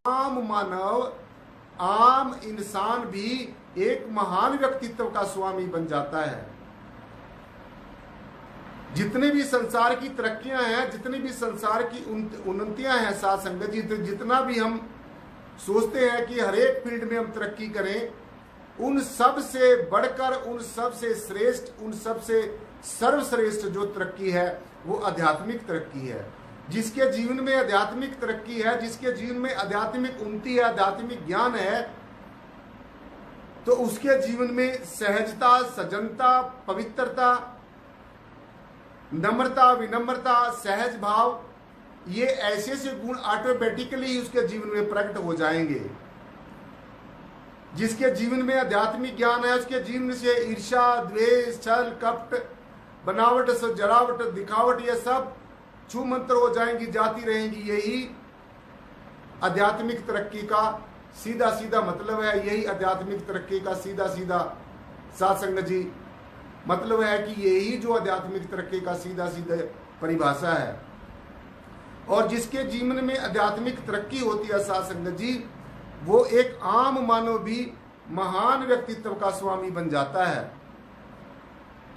आम मानव, आम इंसान भी एक महान व्यक्तित्व का स्वामी बन जाता है। जितने भी संसार की तरक्कियां हैं, जितनी भी संसार की उन्नतियां हैं साथ संगत जी, जितना भी हम सोचते हैं कि हर एक फील्ड में हम तरक्की करें, उन सब से बढ़कर, उन सब से श्रेष्ठ, उन सब से सर्वश्रेष्ठ जो तरक्की है वो आध्यात्मिक तरक्की है। जिसके जीवन में आध्यात्मिक तरक्की है, जिसके जीवन में आध्यात्मिक उन्नति है, आध्यात्मिक ज्ञान है, तो उसके जीवन में सहजता, सजनता, पवित्रता, नम्रता, विनम्रता, सहज भाव, ये ऐसे से गुण ऑटोमेटिकली उसके जीवन में प्रकट हो जाएंगे। जिसके जीवन में आध्यात्मिक ज्ञान है, उसके जीवन से ईर्ष्या, द्वेष, छल, कपट, बनावट, जरावट, दिखावट, ये सब छू मंत्र हो जाएंगी, जाती रहेंगी। यही आध्यात्मिक तरक्की का सीधा सीधा मतलब है। यही आध्यात्मिक तरक्की का सीधा सीधा साथ संगत जी मतलब है कि यही जो आध्यात्मिक तरक्की का सीधा सीधा परिभाषा है। और जिसके जीवन में आध्यात्मिक तरक्की होती है साथ संगत जी, वो एक आम मानव भी महान व्यक्तित्व का स्वामी बन जाता है।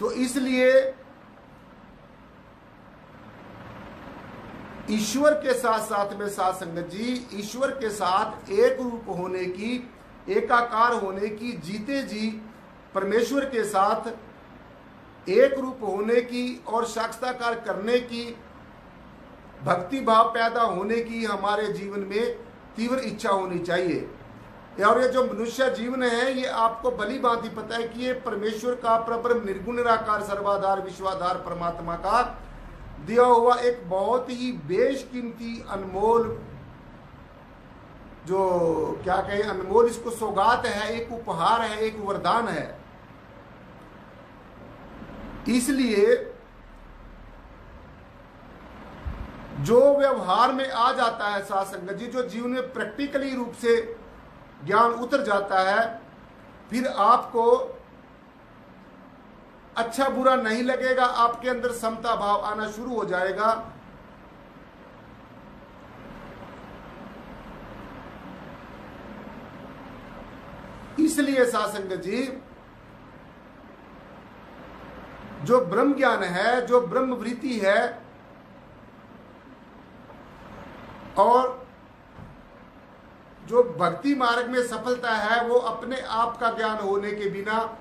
तो इसलिए ईश्वर के साथ साथ में साथ संगत जी, ईश्वर के साथ एक रूप होने की, एकाकार होने की, जीते जी परमेश्वर के साथ एक रूप होने की और साक्षात्कार करने की, भक्ति भाव पैदा होने की हमारे जीवन में तीव्र इच्छा होनी चाहिए। और ये जो मनुष्य जीवन है, ये आपको भली भांति पता है कि ये परमेश्वर का परब्रह्म निर्गुण निराकार सर्वाधार विश्वाधार परमात्मा का दिया हुआ एक बहुत ही बेशकीमती अनमोल, जो क्या कहें, अनमोल इसको सौगात है, एक उपहार है, एक वरदान है। इसलिए जो व्यवहार में आ जाता है साथ संगत जी, जो जीवन में प्रैक्टिकली रूप से ज्ञान उतर जाता है, फिर आपको अच्छा बुरा नहीं लगेगा, आपके अंदर समता भाव आना शुरू हो जाएगा। इसलिए साथ संगत जी, जो ब्रह्म ज्ञान है, जो ब्रह्म वृत्ति है, और जो भक्ति मार्ग में सफलता है, वो अपने आप का ज्ञान होने के बिना,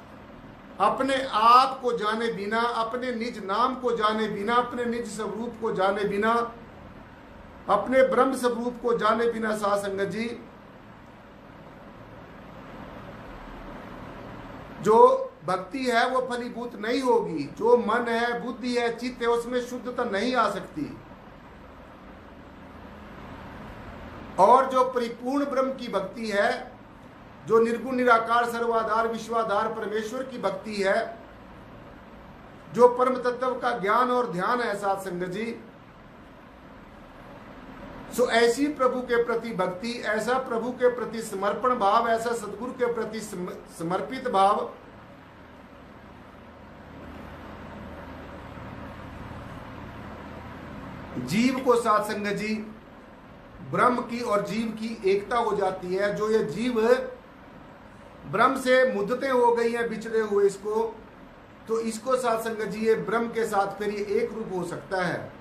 अपने आप को जाने बिना, अपने निज नाम को जाने बिना, अपने निज स्वरूप को जाने बिना, अपने ब्रह्म स्वरूप को जाने बिना साथ संगत जी, जो भक्ति है वो फलीभूत नहीं होगी। जो मन है, बुद्धि है, चित्त है, उसमें शुद्धता नहीं आ सकती। और जो परिपूर्ण ब्रह्म की भक्ति है, जो निर्गुण निराकार सर्वाधार विश्वाधार परमेश्वर की भक्ति है, जो परम तत्व का ज्ञान और ध्यान है साथ संगत जी, सो ऐसी प्रभु के प्रति भक्ति, ऐसा प्रभु के प्रति समर्पण भाव, ऐसा सदगुरु के प्रति समर्पित भाव, जीव को साथ संगत जी ब्रह्म की और जीव की एकता हो जाती है। जो ये जीव ब्रह्म से मुद्दतें हो गई हैं, बिछड़े हुए इसको, तो इसको साथ संगत जी ये ब्रह्म के साथ फिर ये एक रूप हो सकता है।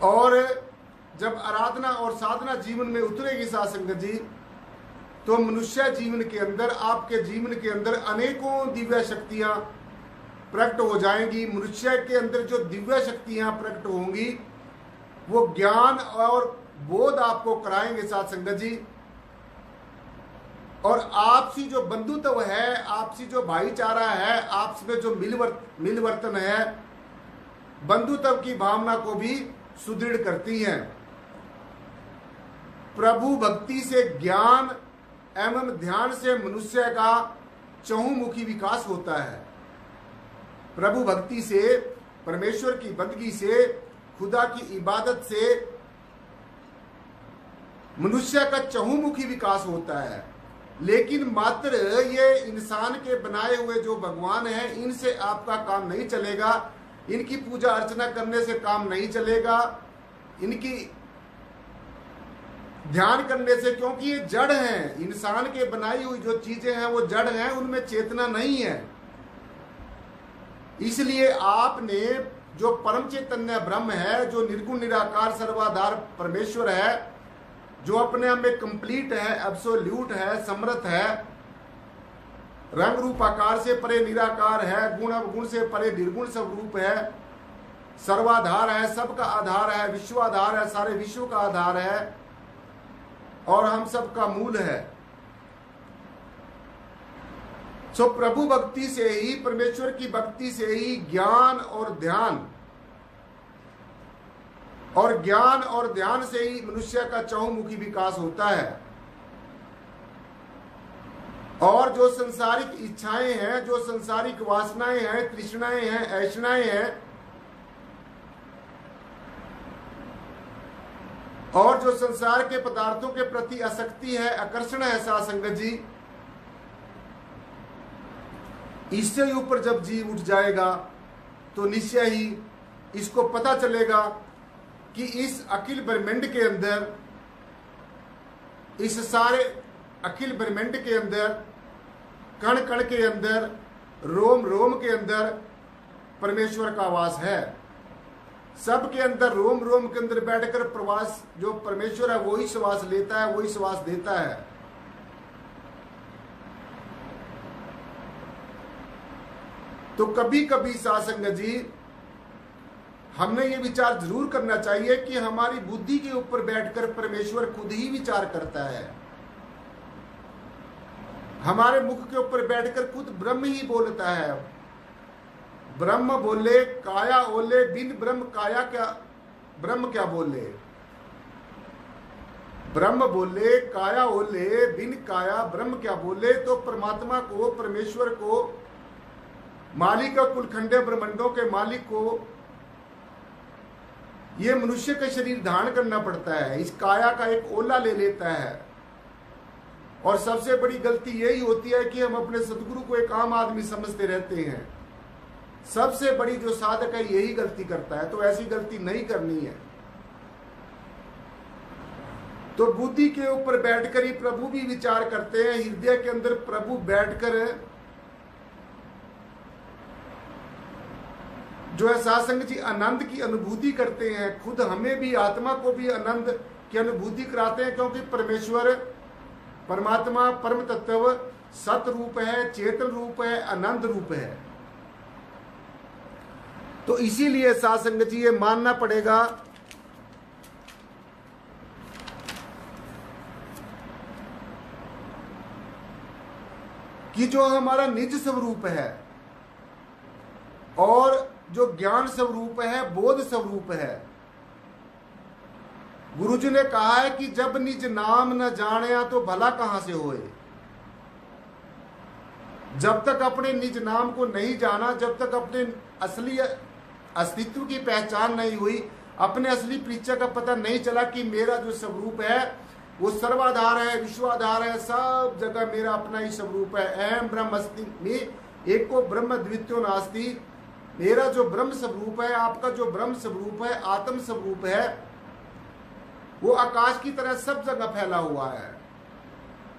और जब आराधना और साधना जीवन में उतरेगी साथ संगत जी, तो मनुष्य जीवन के अंदर, आपके जीवन के अंदर अनेकों दिव्य शक्तियां प्रकट हो जाएंगी। मनुष्य के अंदर जो दिव्य शक्तियां प्रकट होंगी, वो ज्ञान और बोध आपको कराएंगे साथ संगत जी। और आपसी जो बंधुत्व है, आपसी जो भाईचारा है, आपस में जो मिलवर्तन है, बंधुत्व की भावना को भी सुदृढ़ करती हैं। प्रभु भक्ति से ज्ञान एवं ध्यान से मनुष्य का चहुमुखी विकास होता है। प्रभु भक्ति से, परमेश्वर की बंदगी से, खुदा की इबादत से मनुष्य का चहुमुखी विकास होता है। लेकिन मात्र ये इंसान के बनाए हुए जो भगवान हैं, इनसे आपका काम नहीं चलेगा। इनकी पूजा अर्चना करने से काम नहीं चलेगा, इनकी ध्यान करने से, क्योंकि ये जड़ हैं। इंसान के बनाई हुई जो चीजें हैं वो जड़ हैं, उनमें चेतना नहीं है। इसलिए आपने जो परम चैतन्य ब्रह्म है, जो निर्गुण निराकार सर्वाधार परमेश्वर है, जो अपने आप में कंप्लीट है, एब्सोल्यूट है, समर्थ है, रंग रूप आकार से परे निराकार है, गुण अवगुण से परे निर्गुण स्वरूप है, सर्वाधार है, सबका आधार है, विश्वाधार है, सारे विश्व का आधार है और हम सबका मूल है। सो प्रभु भक्ति से ही, परमेश्वर की भक्ति से ही ज्ञान और ध्यान से ही मनुष्य का चहुमुखी विकास होता है। और जो संसारिक इच्छाएं हैं, जो संसारिक वासनाएं हैं, तृष्णाएं हैं, ऐषणाएं हैं, और जो संसार के पदार्थों के प्रति आसक्ति है, आकर्षण है साथ संगत जी, इससे ऊपर जब जीव उठ जाएगा तो निश्चय ही इसको पता चलेगा कि इस अखिल ब्रह्मांड के अंदर, इस सारे अखिल ब्रह्मांड के अंदर, कण कण के अंदर, रोम रोम के अंदर परमेश्वर का वास है। सब के अंदर, रोम रोम के अंदर बैठकर प्रवास जो परमेश्वर है वही श्वास लेता है, वही श्वास देता है। तो कभी कभी सासंग जी हमने ये विचार जरूर करना चाहिए कि हमारी बुद्धि के ऊपर बैठकर परमेश्वर खुद ही विचार करता है। हमारे मुख के ऊपर बैठकर खुद ब्रह्म ही बोलता है। ब्रह्म बोले काया ओले, बिन ब्रह्म काया क्या, ब्रह्म क्या बोले। ब्रह्म बोले काया ओले, बिन काया ब्रह्म क्या बोले। तो परमात्मा को, परमेश्वर को, मालिक कुलखंडे ब्रह्मांडों के मालिक को ये मनुष्य का शरीर धारण करना पड़ता है। इस काया का एक ओला ले लेता है। और सबसे बड़ी गलती यही होती है कि हम अपने सदगुरु को एक आम आदमी समझते रहते हैं। सबसे बड़ी जो साधक है यही गलती करता है। तो ऐसी गलती नहीं करनी है। तो बुद्धि के ऊपर बैठकर ही प्रभु भी विचार करते हैं। हृदय के अंदर प्रभु बैठकर जो है सासंग जी आनंद की अनुभूति करते हैं। खुद हमें भी, आत्मा को भी आनंद की अनुभूति कराते हैं, क्योंकि परमेश्वर, परमात्मा, परम तत्व सत रूप है, चेतन रूप है, आनंद रूप है। तो इसीलिए सासंग जी ये मानना पड़ेगा कि जो हमारा निज स्वरूप है और जो ज्ञान स्वरूप है, बोध स्वरूप है, गुरुजी ने कहा है कि जब निज नाम न जाने तो भला कहां से होए। जब तक अपने निज नाम को नहीं जाना, जब तक अपने असली अस्तित्व की पहचान नहीं हुई, अपने असली परिचय का पता नहीं चला कि मेरा जो स्वरूप है वो सर्वाधार है, विश्वाधार है, सब जगह मेरा अपना ही स्वरूप है। अहम ब्रह्म अस्ति में एको ब्रह्म द्वितीयो नास्ति। मेरा जो ब्रह्म स्वरूप है, आपका जो ब्रह्म स्वरूप है, आत्म स्वरूप है, वो आकाश की तरह सब जगह फैला हुआ है।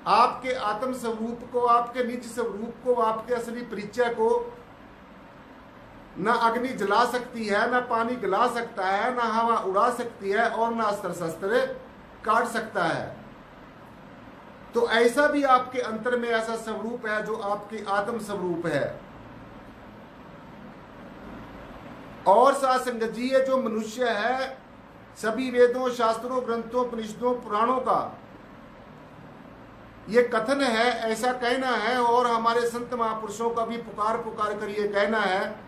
आपके आत्म स्वरूप को, आपके निज स्वरूप को, आपके असली परिचय को न अग्नि जला सकती है, न पानी गला सकता है, न हवा उड़ा सकती है और न अस्त्र शस्त्र काट सकता है। तो ऐसा भी आपके अंतर में ऐसा स्वरूप है जो आपके आत्म स्वरूप है। और सासंगत जी ये जो मनुष्य है, सभी वेदों, शास्त्रों, ग्रंथों, उपनिषदों, पुराणों का ये कथन है, ऐसा कहना है, और हमारे संत महापुरुषों का भी पुकार पुकार कर ये कहना है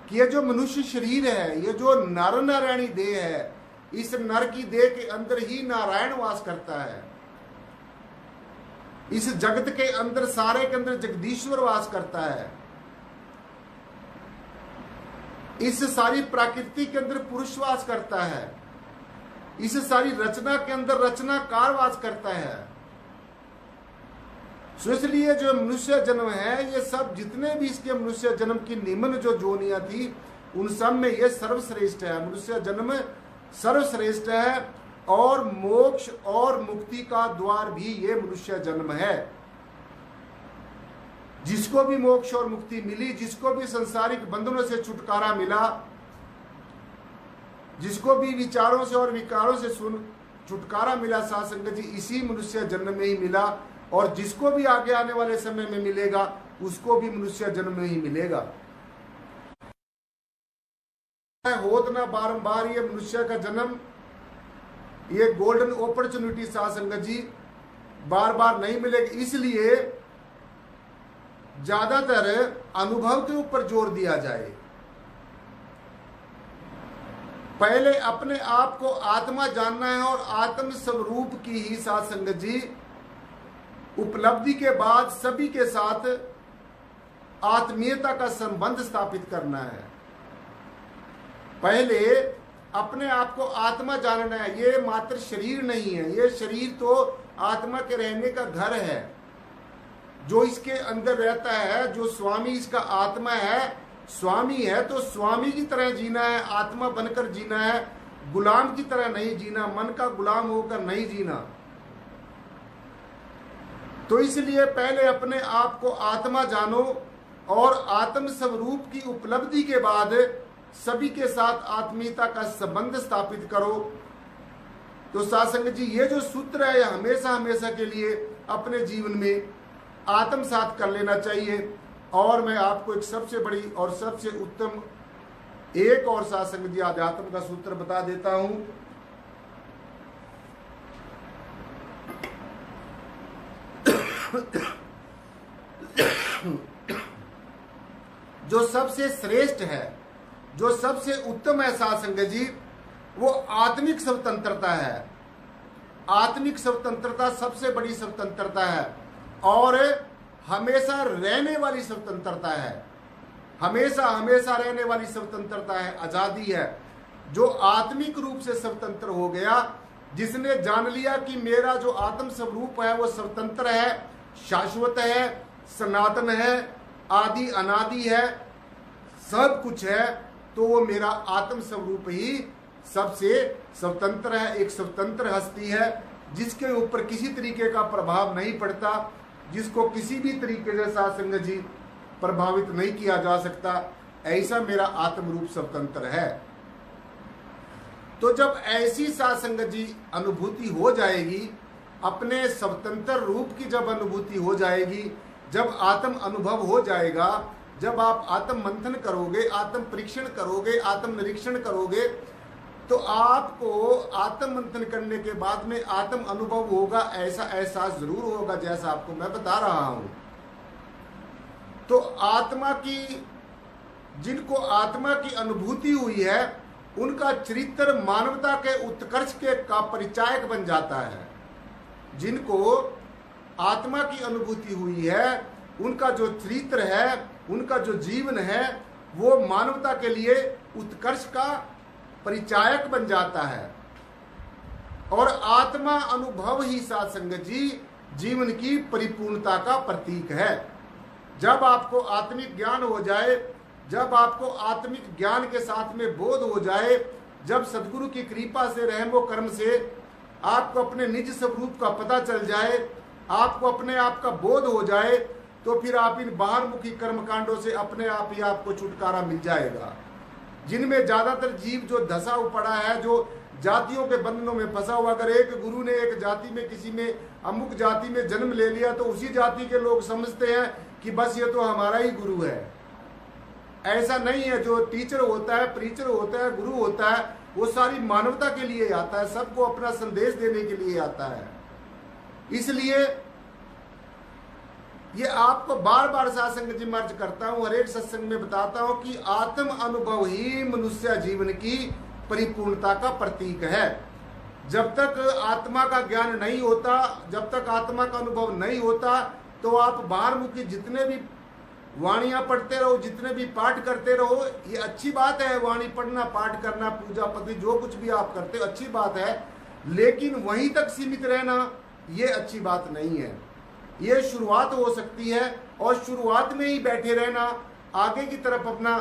कि ये जो मनुष्य शरीर है, ये जो नर नारायणी देह है, इस नर की देह के अंदर ही नारायण वास करता है। इस जगत के अंदर, सारे के अंदर जगदीश्वर वास करता है। इस सारी प्रकृति के अंदर पुरुष वास करता है। इस सारी रचना के अंदर रचनाकार वास करता है। सो इसलिए जो मनुष्य जन्म है, ये सब जितने भी इसके मनुष्य जन्म की निम्न जो जोनियां थी, उन सब में ये सर्वश्रेष्ठ है। मनुष्य जन्म सर्वश्रेष्ठ है और मोक्ष और मुक्ति का द्वार भी ये मनुष्य जन्म है। जिसको भी मोक्ष और मुक्ति मिली, जिसको भी संसारिक बंधनों से छुटकारा मिला, जिसको भी विचारों से और विकारों से छुटकारा मिला, साध संगत जी, इसी मनुष्य जन्म में ही मिला। और जिसको भी आगे आने वाले समय में मिलेगा, उसको भी मनुष्य जन्म में ही मिलेगा। होत ना बारंबार ये मनुष्य का जन्म, ये गोल्डन अपॉर्चुनिटी साध संगत जी बार बार नहीं मिलेगी। इसलिए ज्यादातर अनुभव के ऊपर जोर दिया जाए। पहले अपने आप को आत्मा जानना है और आत्म स्वरूप की ही साध संगत जी उपलब्धि के बाद सभी के साथ आत्मीयता का संबंध स्थापित करना है। पहले अपने आप को आत्मा जानना है। ये मात्र शरीर नहीं है, ये शरीर तो आत्मा के रहने का घर है, जो इसके अंदर रहता है, जो स्वामी इसका आत्मा है, स्वामी है, तो स्वामी की तरह जीना है, आत्मा बनकर जीना है, गुलाम की तरह नहीं जीना, मन का गुलाम होकर नहीं जीना। तो इसलिए पहले अपने आप को आत्मा जानो और आत्म स्वरूप की उपलब्धि के बाद सभी के साथ आत्मीयता का संबंध स्थापित करो। तो साध संगत जी ये जो सूत्र है, हमेशा हमेशा के लिए अपने जीवन में आत्मसात कर लेना चाहिए। और मैं आपको एक सबसे बड़ी और सबसे उत्तम एक और साध संगत जी आध्यात्म का सूत्र बता देता हूं। जो सबसे श्रेष्ठ है, जो सबसे उत्तम है साध संगत जी, वो आत्मिक स्वतंत्रता है। आत्मिक स्वतंत्रता सबसे बड़ी स्वतंत्रता है और हमेशा रहने वाली स्वतंत्रता है। हमेशा हमेशा रहने वाली स्वतंत्रता है, आजादी है। जो आत्मिक रूप से स्वतंत्र हो गया, जिसने जान लिया कि मेरा जो आत्म स्वरूप है वो स्वतंत्र है, शाश्वत है, सनातन है, आदि अनादि है, सब कुछ है, तो वो मेरा आत्म स्वरूप ही सबसे स्वतंत्र है। एक स्वतंत्र हस्ती है जिसके ऊपर किसी तरीके का प्रभाव नहीं पड़ता, जिसको किसी भी तरीके से साध संगत जी प्रभावित नहीं किया जा सकता। ऐसा मेरा आत्म रूप स्वतंत्र है। तो जब ऐसी साध संगत जी अनुभूति हो जाएगी, अपने स्वतंत्र रूप की जब अनुभूति हो जाएगी, जब आत्म अनुभव हो जाएगा, जब आप आत्म मंथन करोगे, आत्म परीक्षण करोगे, आत्म निरीक्षण करोगे, तो आपको आत्म मंथन करने के बाद में आत्म अनुभव होगा। ऐसा एहसास जरूर होगा जैसा आपको मैं बता रहा हूं। तो आत्मा की, जिनको आत्मा की अनुभूति हुई है, उनका चरित्र मानवता के उत्कर्ष के का परिचायक बन जाता है। जिनको आत्मा की अनुभूति हुई है, उनका जो चरित्र है, उनका जो जीवन है, वो मानवता के लिए उत्कर्ष का परिचायक बन जाता है। और आत्मा अनुभव ही साध संगत जी जीवन की परिपूर्णता का प्रतीक है। जब आपको आत्मिक ज्ञान हो जाए, जब आपको आत्मिक ज्ञान के साथ में बोध हो जाए, जब सदगुरु की कृपा से, रहमो कर्म से आपको अपने निज स्वरूप का पता चल जाए, आपको अपने आप का बोध हो जाए, तो फिर आप इन बाहरमुखी कर्मकांडों से अपने आप ही आपको छुटकारा मिल जाएगा। जिनमें ज्यादातर जीव जो धसा पड़ा है, जो जातियों के बंधनों में फंसा हुआ, अगर एक गुरु ने एक जाति में, किसी में, अमुक जाति में जन्म ले लिया, तो उसी जाति के लोग समझते हैं कि बस ये तो हमारा ही गुरु है। ऐसा नहीं है। जो टीचर होता है, प्रीचर होता है, गुरु होता है, वो सारी मानवता के लिए आता है, सबको अपना संदेश देने के लिए आता है। इसलिए ये आपको बार बार साध संगत जी मर्ज करता हूं, हर एक सत्संग में बताता हूं कि आत्म अनुभव ही मनुष्य जीवन की परिपूर्णता का प्रतीक है। जब तक आत्मा का ज्ञान नहीं होता, जब तक आत्मा का अनुभव नहीं होता, तो आप बाहरमुखी जितने भी वाणियां पढ़ते रहो, जितने भी पाठ करते रहो, ये अच्छी बात है। वाणी पढ़ना, पाठ करना, पूजा पति जो कुछ भी आप करते हो अच्छी बात है, लेकिन वहीं तक सीमित रहना ये अच्छी बात नहीं है। ये शुरुआत हो सकती है, और शुरुआत में ही बैठे रहना, आगे की तरफ अपना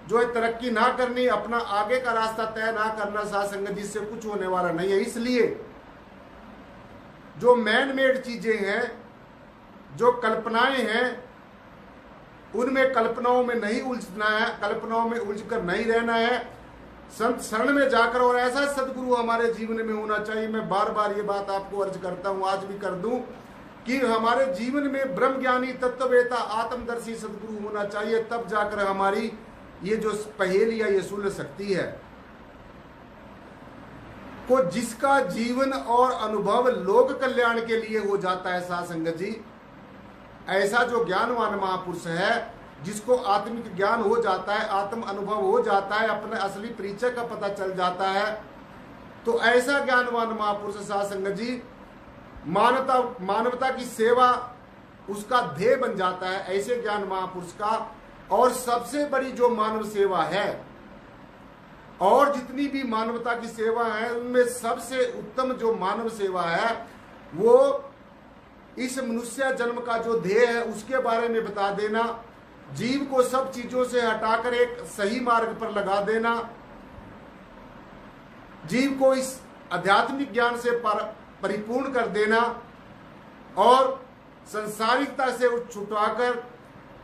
जो है तरक्की ना करनी, अपना आगे का रास्ता तय ना करना, साथ संगत जिससे कुछ होने वाला नहीं है। इसलिए जो मैन मेड चीजें हैं, जो कल्पनाएं हैं, उनमें कल्पनाओं में नहीं उलझना है, कल्पनाओं में उलझकर नहीं रहना है, संत शरण में जाकर, और ऐसा सदगुरु हमारे जीवन में होना चाहिए। मैं बार बार ये बात आपको अर्ज करता हूं, आज भी कर दूं, कि हमारे जीवन में ब्रह्म ज्ञानी, तत्ववेता, आत्मदर्शी सदगुरु होना चाहिए, तब जाकर हमारी ये जो पहेलियां ये सुलझ सकती है। को जिसका जीवन और अनुभव लोक कल्याण के लिए हो जाता है, साथ संगत जी, ऐसा जो ज्ञानवान महापुरुष है, जिसको आत्मिक ज्ञान हो जाता है, आत्म अनुभव हो जाता है, अपने असली परिचय का पता चल जाता है, तो ऐसा ज्ञानवान महापुरुष, साथ संगत जी, मानवता की सेवा उसका ध्येय बन जाता है। ऐसे ज्ञान महापुरुष का, और सबसे बड़ी जो मानव सेवा है, और जितनी भी मानवता की सेवा है, उनमें सबसे उत्तम जो मानव सेवा है, वो इस मनुष्य जन्म का जो ध्येय है उसके बारे में बता देना, जीव को सब चीजों से हटाकर एक सही मार्ग पर लगा देना, जीव को इस आध्यात्मिक ज्ञान से परिपूर्ण कर देना, और संसारिकता से छुटवाकर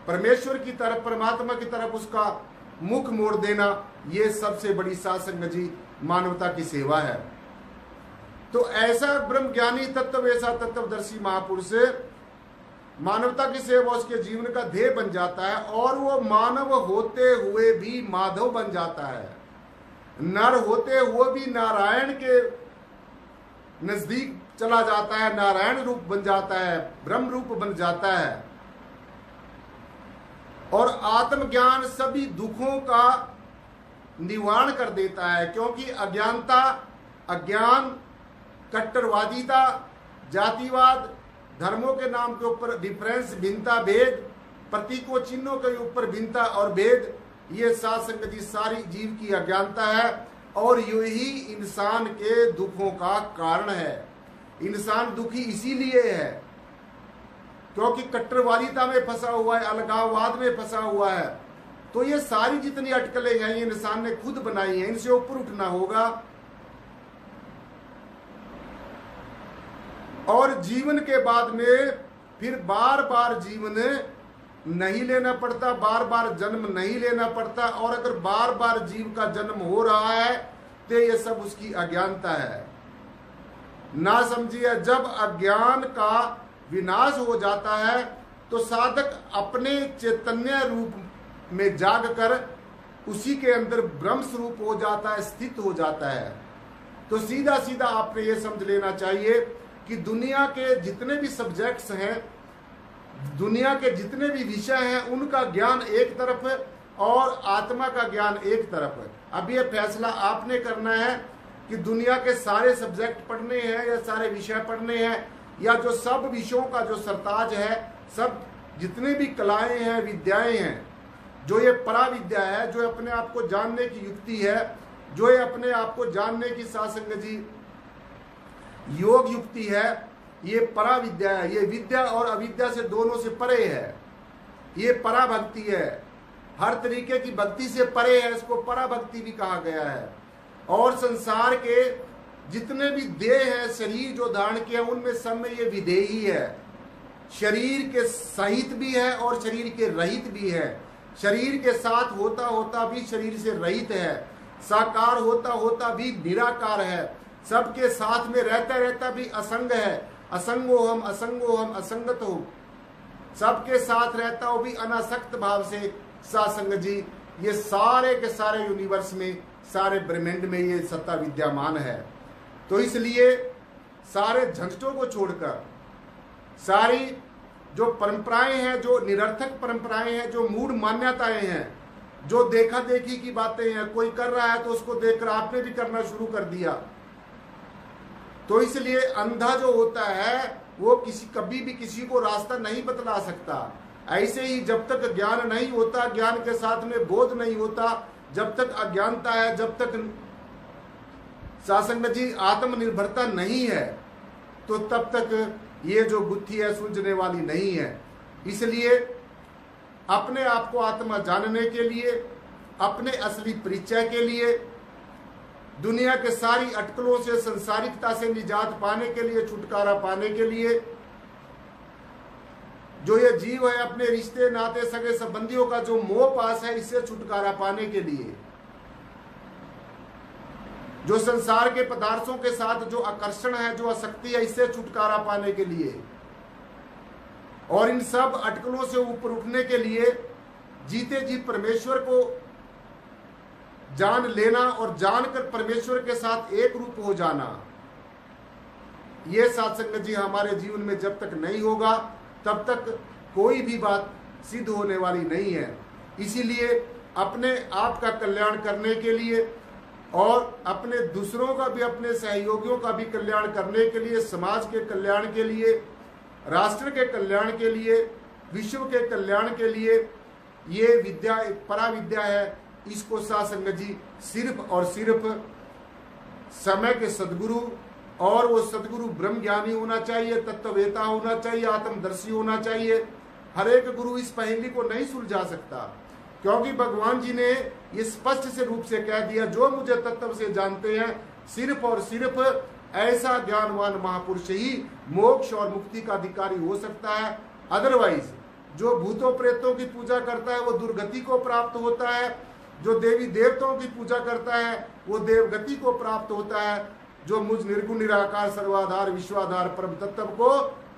परमेश्वर की तरफ, परमात्मा की तरफ उसका मुख मोड़ देना, ये सबसे बड़ी साध संगत जी मानवता की सेवा है। तो ऐसा ब्रह्म ज्ञानी तत्व, ऐसा तत्वदर्शी महापुरुष मानवता की सेवा उसके जीवन का ध्येय बन जाता है, और वो मानव होते हुए भी माधव बन जाता है, नर होते हुए भी नारायण के नजदीक चला जाता है, नारायण रूप बन जाता है, ब्रह्म रूप बन जाता है, और आत्मज्ञान सभी दुखों का निवारण कर देता है। क्योंकि अज्ञानता, अज्ञान, कट्टरवादिता, जातिवाद, धर्मों के नाम के ऊपर डिफरेंस, भिन्नता, भेद, प्रतीकों, चिन्हों के ऊपर भिन्नता और भेद, ये साथ संगत जी सारी जीव की अज्ञानता है, और यही इंसान के दुखों का कारण है। इंसान दुखी इसीलिए है क्योंकि कट्टरवादिता में फंसा हुआ है, अलगाववाद में फंसा हुआ है। तो ये सारी जितनी अटकलें हैं, ये इंसान ने खुद बनाई हैं, इनसे ऊपर उठना होगा। और जीवन के बाद में फिर बार बार जीवन नहीं लेना पड़ता, बार बार जन्म नहीं लेना पड़ता। और अगर बार बार जीव का जन्म हो रहा है तो ये सब उसकी अज्ञानता है, ना समझिए। जब अज्ञान का विनाश हो जाता है तो साधक अपने चैतन्य रूप में जागकर उसी के अंदर ब्रह्म स्वरूप हो जाता है, स्थित हो जाता है। तो सीधा सीधा आपने ये समझ लेना चाहिए कि दुनिया के जितने भी सब्जेक्ट्स हैं, दुनिया के जितने भी विषय हैं, उनका ज्ञान एक तरफ है और आत्मा का ज्ञान एक तरफ है। अब ये फैसला आपने करना है कि दुनिया के सारे सब्जेक्ट पढ़ने हैं या सारे विषय पढ़ने हैं, या जो सब विषयों का जो सरताज है, सब जितने भी कलाएं हैं, विद्याएं हैं, जो ये पराविद्या है, जो अपने आप को जानने की युक्ति है, जो ये अपने आप को जानने की सासंग जी योग युक्ति है, ये पराविद्या है। ये विद्या और अविद्या से दोनों से परे है, ये पराभक्ति है, हर तरीके की भक्ति से परे है, इसको पराभक्ति भी कहा गया है। और संसार के जितने भी देह हैं, शरीर जो धारण किया, उनमें सब में ये विधेय ही है। शरीर के सहित भी है और शरीर के रहित भी है, शरीर के साथ होता होता भी शरीर से रहित है, साकार होता होता भी निराकार है, सबके साथ में रहता रहता भी असंग है, असंगो हम असंगत हो, सबके साथ रहता हो भी अनासक्त भाव से सासंग जी। ये सारे के सारे यूनिवर्स में, सारे ब्रह्मांड में ये सत्ता विद्यमान है। तो इसलिए सारे झंझटों को छोड़कर, सारी जो परंपराएं हैं, जो निरर्थक परंपराएं हैं, जो मूढ़ मान्यताएं हैं, जो देखा देखी की बातें हैं, कोई कर रहा है तो उसको देखकर आपने भी करना शुरू कर दिया। तो इसलिए अंधा जो होता है वो कभी भी किसी को रास्ता नहीं बतला सकता। ऐसे ही जब तक ज्ञान नहीं होता, ज्ञान के साथ में बोध नहीं होता, जब तक अज्ञानता है, जब तक सासंग जी आत्मनिर्भरता नहीं है, तो तब तक ये जो गुत्थी है सुलझने वाली नहीं है। इसलिए अपने आप को आत्मा जानने के लिए, अपने असली परिचय के लिए, दुनिया के सारी अटकलों से, संसारिकता से निजात पाने के लिए, छुटकारा पाने के लिए, जो ये जीव है अपने रिश्ते नाते सगे संबंधियों का जो मोह पास है, इससे छुटकारा पाने के लिए, जो संसार के पदार्थों के साथ जो आकर्षण है, जो आसक्ति है, इससे छुटकारा पाने के लिए, और इन सब अटकलों से ऊपर उठने के लिए जीते जी परमेश्वर को जान लेना और जानकर परमेश्वर के साथ एक रूप हो जाना, यह साथ संगत जी हमारे जीवन में जब तक नहीं होगा तब तक कोई भी बात सिद्ध होने वाली नहीं है। इसीलिए अपने आप का कल्याण करने के लिए और अपने दूसरों का भी, अपने सहयोगियों का भी कल्याण करने के लिए, समाज के कल्याण के लिए, राष्ट्र के कल्याण के लिए, विश्व के कल्याण के लिए, ये विद्या एक पराविद्या है। इसको साथ संगत जी सिर्फ और सिर्फ समय के सदगुरु, और वो सदगुरु ब्रह्म ज्ञानी होना चाहिए, तत्ववेता होना चाहिए, आत्मदर्शी होना चाहिए। हर एक गुरु इस पहेली को नहीं सुलझा सकता, क्योंकि भगवान जी ने ये स्पष्ट से रूप से कह दिया, जो मुझे तत्व से जानते हैं सिर्फ और सिर्फ ऐसा ज्ञानवान महापुरुष ही मोक्ष और मुक्ति का अधिकारी हो सकता है। अदरवाइज जो भूतों प्रेतों की पूजा करता है वो दुर्गति को प्राप्त होता है, जो देवी देवताओं की पूजा करता है वो देवगति को प्राप्त होता है, जो मुझ निर्गुण निराकार सर्वाधार विश्वाधार परम तत्व को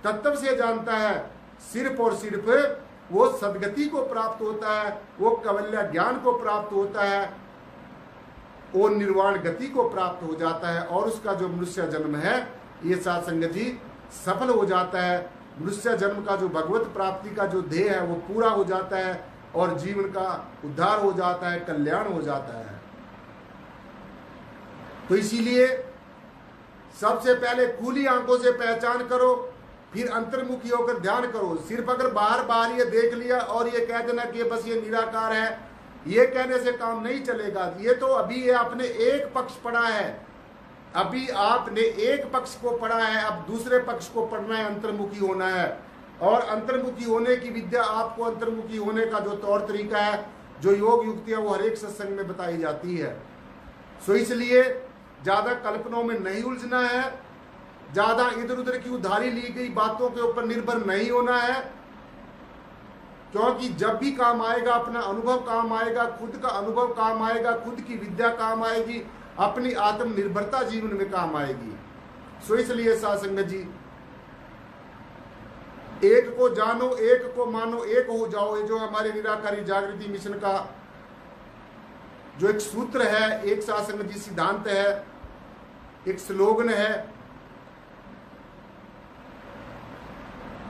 तत्व से जानता है सिर्फ और सिर्फ वो सदगति को प्राप्त होता है, वो कवल्य ज्ञान को प्राप्त होता है, वो निर्वाण गति को प्राप्त हो जाता है, और उसका जो मनुष्य जन्म है ये साथ संगत जी सफल हो जाता है। मनुष्य जन्म का जो भगवत प्राप्ति का जो ध्येय है वो पूरा हो जाता है, और जीवन का उद्धार हो जाता है, कल्याण हो जाता है। तो इसीलिए सबसे पहले खुली आंखों से पहचान करो, फिर अंतर्मुखी होकर ध्यान करो। सिर्फ अगर बाहर बाहर ये देख लिया और ये कह देना कि बस ये निराकार है, ये कहने से काम नहीं चलेगा। ये तो अभी ये आपने एक पक्ष पढ़ा है, अभी आपने एक पक्ष को पढ़ा है, अब दूसरे पक्ष को पढ़ना है, अंतर्मुखी होना है। और अंतर्मुखी होने की विद्या, आपको अंतर्मुखी होने का जो तौर तरीका है, जो योग युक्ति है, वो हर एक सत्संग में बताई जाती है। सो इसलिए ज्यादा कल्पनाओं में नहीं उलझना है, ज्यादा इधर उधर की उधारी ली गई बातों के ऊपर निर्भर नहीं होना है, क्योंकि जब भी काम आएगा अपना अनुभव काम आएगा, खुद का अनुभव काम आएगा, खुद की विद्या काम आएगी, अपनी आत्मनिर्भरता जीवन में काम आएगी। सो इसलिए साथ संगत जी एक को जानो, एक को मानो, एक हो जाओ, ये जो हमारे निराकारी जागृति मिशन का जो एक सूत्र है, एक साथ संगत जी सिद्धांत है, एक स्लोगन है,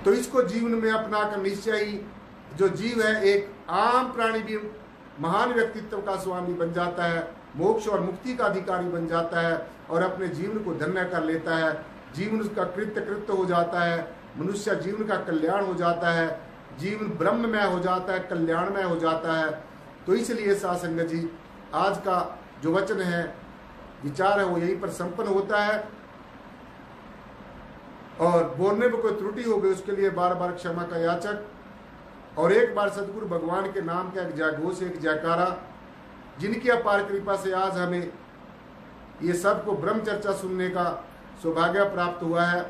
तो इसको जीवन में अपनाकर निश्चय ही जो जीव है एक आम प्राणी भी महान व्यक्तित्व का स्वामी बन जाता है, मोक्ष और मुक्ति का अधिकारी बन जाता है, और अपने जीवन को धन्य कर लेता है। जीवन उसका कृत्य हो जाता है, मनुष्य जीवन का कल्याण हो जाता है, जीवन ब्रह्ममय हो जाता है, कल्याणमय हो जाता है। तो इसलिए साथ संगत जी आज का जो वचन है, विचार है, वो यहीं पर संपन्न होता है। और बोलने में कोई त्रुटि हो गई उसके लिए बार बार क्षमा का याचक, और एक बार सदगुरु भगवान के नाम का एक जयघोष, एक जयकारा, जिनकी अपार कृपा से आज हमें ये सबको ब्रह्म चर्चा सुनने का सौभाग्य प्राप्त हुआ है।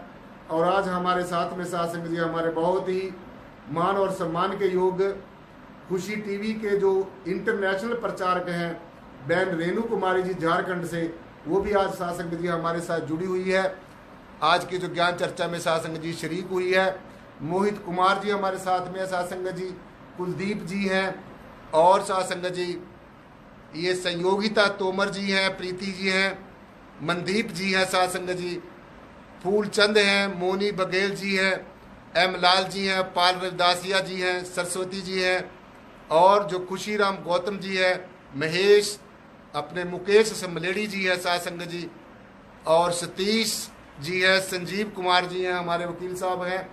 और आज हमारे साथ में साथ संगत जी हमारे बहुत ही मान और सम्मान के योग खुशी टीवी के जो इंटरनेशनल प्रचारक हैं बहन रेणु कुमारी जी झारखंड से, वो भी आज साथ संगत जी हमारे साथ जुड़ी हुई है। आज की जो ज्ञान चर्चा में साथ संगत जी शरीक हुई है। मोहित कुमार जी हमारे साथ में साथ संगत जी, कुलदीप जी हैं, और साथ संगत जी ये संयोगिता तोमर जी हैं, प्रीति जी हैं, मनदीप जी हैं, साथ संगत जी फूलचंद हैं, मोनी बघेल जी हैं, एम लाल जी हैं, पाल रविदासिया जी हैं, सरस्वती जी हैं, और जो खुशीराम गौतम जी हैं, महेश अपने मुकेश समलेड़ी जी है साथ संगत जी, और सतीश जी है, संजीव कुमार जी हैं, हमारे वकील साहब हैं,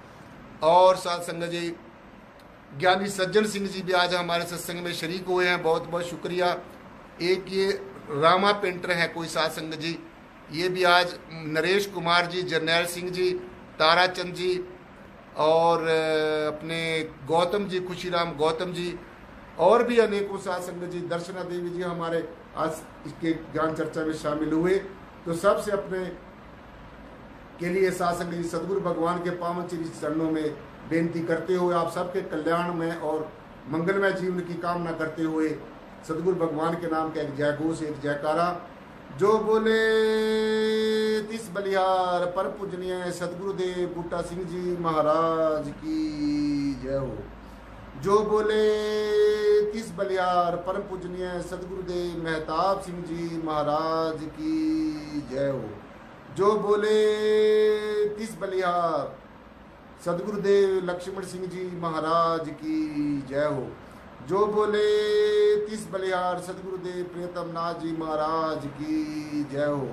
और साथ संगत जी ज्ञानी सज्जन सिंह जी भी आज हमारे सत्संग में शरीक हुए हैं, बहुत बहुत शुक्रिया। एक ये रामा पेंटर हैं कोई साथ संगत जी, ये भी आज, नरेश कुमार जी, जरनैल सिंह जी, ताराचंद जी और अपने गौतम जी, खुशीराम गौतम जी और भी अनेकों साध संगत जी, दर्शना देवी जी हमारे आज इसके ज्ञान चर्चा में शामिल हुए। तो सबसे अपने के लिए साध संगत जी सदगुरु भगवान के पावन श्री चरणों में बेनती करते हुए, आप सबके कल्याण में और मंगलमय जीवन की कामना करते हुए सदगुरु भगवान के नाम का एक जय घोष, एक जयकारा। जो बोले तिस बलिहार पर पूजनीय सदगुरुदेव बूटा सिंह जी महाराज की जय हो। जो बोले तिस बलिहार परम पूजनीय सदगुरुदेव मेहताब सिंह जी महाराज की जय हो। जो बोले तिस बलिहार सदगुरुदेव लक्ष्मण सिंह जी महाराज की जय हो। जो बोले तिस बलिहार सदगुरुदेव प्रियतम नाथ जी महाराज की जय हो।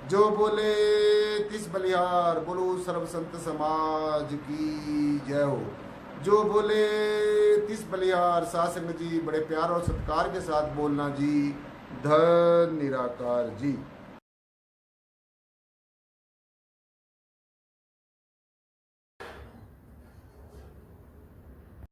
जो बोले तिस बलिहार बोलो सर्व संत समाज की जय हो। जो बोले तिस बलिहार साध संगत जी बड़े प्यार और सत्कार के साथ बोलना जी। धन निराकार जी।